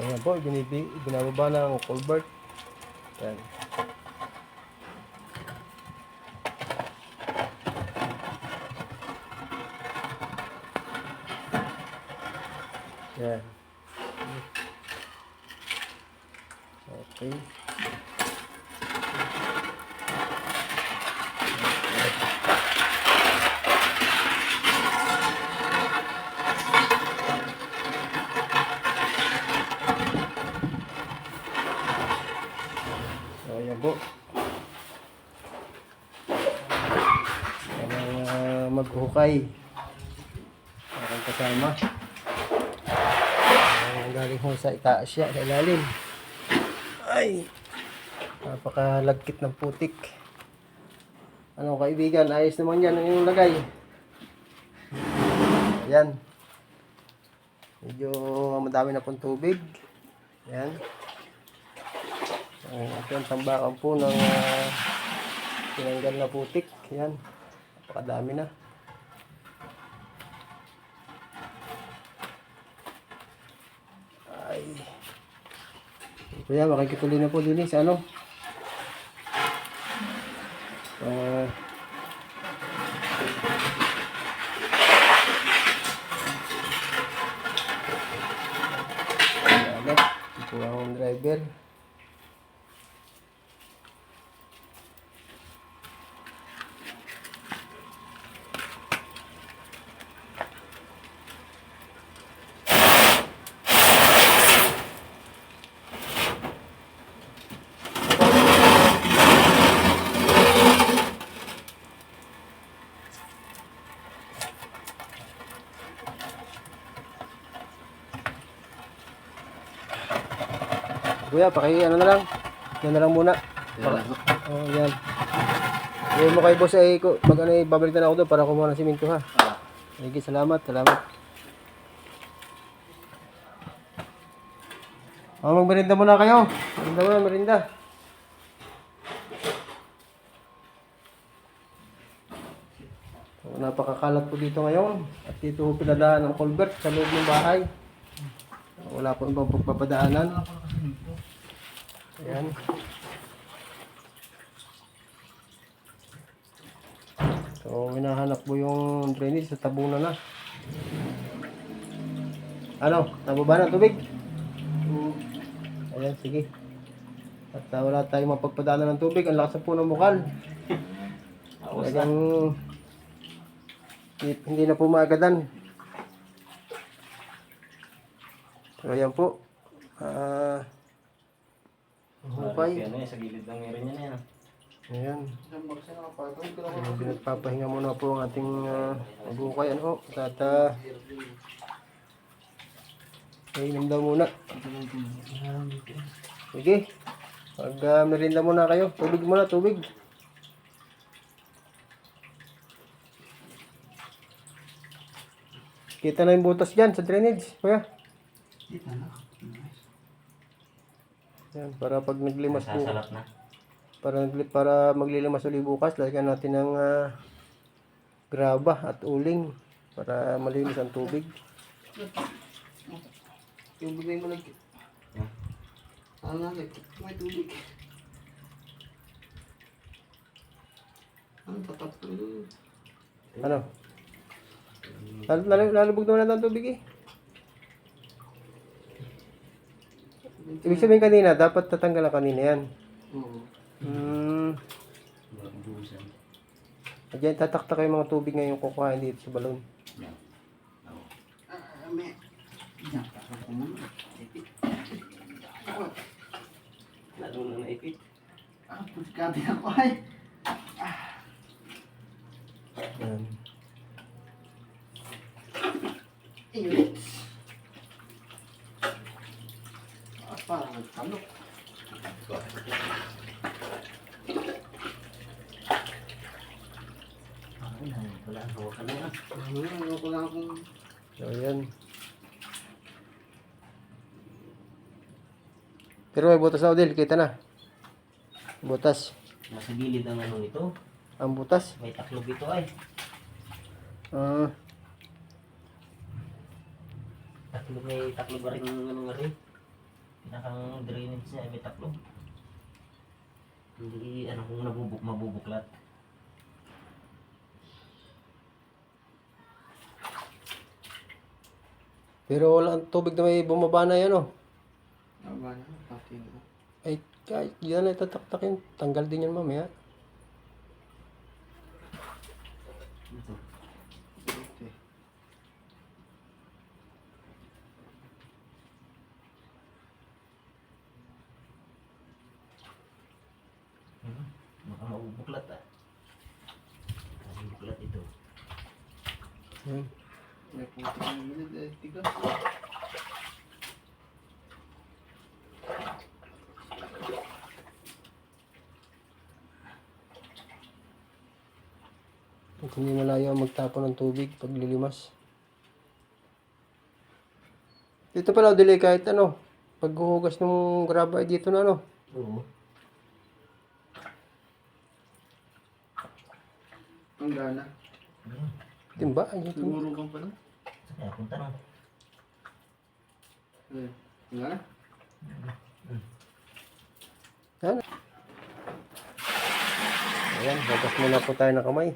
Ayan po, binababa ng culvert. Ayan. Ayan. Okay. So, ayan po. Ayan, maghukay. Aking kasama. Ayan, galing ho sa itaas siya, sa ilalim. Ay! Napakalagkit ng putik. Ano kaibigan, ayos naman yan ang iyong lagay. Ayan. Medyo madami na pong tubig. Ayan. Ito ang tambakan po ng tinanggal na putik. Ayan. Napakadami na. Ay. Kaya makikituloy na po din sa ano. Ito ang driver. Kuya, ano na lang. Yan na lang muna. Oh, yan. Yan mo kay boss ay pag ano babalik na ako doon para kumuha ng simento ha. Sige, salamat. Oh, magmerinda muna kayo. Merinda. So, napakakalat po dito ngayon. At dito po pinadaan ng culvert sa loob ng bahay. Wala po ibang pagpapadaanan. Ayan. So, hinahanap mo yung drainage sa tabunan na. Ano? Nababa ng tubig? Ayan, sige. At wala tayong mapagpadaanan ng tubig. Ang lakas po ng bukal. Talagang hindi na po maagadan. So, ayan po. Hukay. Sa gilid ng area niya na yan. Ayan. Pinagpapahinga muna po ang ating maghukay. Ano? At inom daw muna. Sige. Merinda muna kayo. Tubig. Kita na yung butas dyan sa drainage. Kuya. Yan, para pag naglimas po. Sasalap na. Para maglilimas uli bukas, lagyan natin ng graba at uling para malinis ang tubig. Yung bigay mo lagi. Ano na, may tubig. Ano, tatapos. Ano? Lalubog naman natin ang tubig eh. Ibig sabihin kanina, dapat tatanggal na kanina yan. Oo. Diyan, tatakta kayo mga tubig ngayon kukuhain dito sa balon. May. Diyan, ako muna. Lalo na naipit. Puskati ako ay. Yan. Init. Parang nagtalok. Wala ang hawa ka na yan. Ano ko lang akong... So, yan. Pero may butas na, Odil. Kita na. Butas. Nasa gilid ang ano nito. Ang butas. May taklog ito ay. Ah, Taklog, may taklog ba rin ang ano nga rin? Pinakang drainage niya, may taklob. Hindi, ano kung mabubuklat. Pero wala ang tubig na may bumaba na yan, oh. Aba na, pati na. Ay, kahit yan ay tataktakin. Tanggal din yan mamaya. Ito. Okay. Baka mabubuklat ah. Mabubuklat ito. Yan. May puti ng gilid eh, tigas. At hindi malayo ang magtapon ng tubig pag lilimas. Dito pala, dili kahit ano. Paghuhugas ng graba ay dito na, ano. Oo. Ang gana. Ayun. Timba, ay dito. Siguro kang pala. Kaya punta na. Eh, ang gana? Yan. Ayan, hugas muna po tayo ng kamay.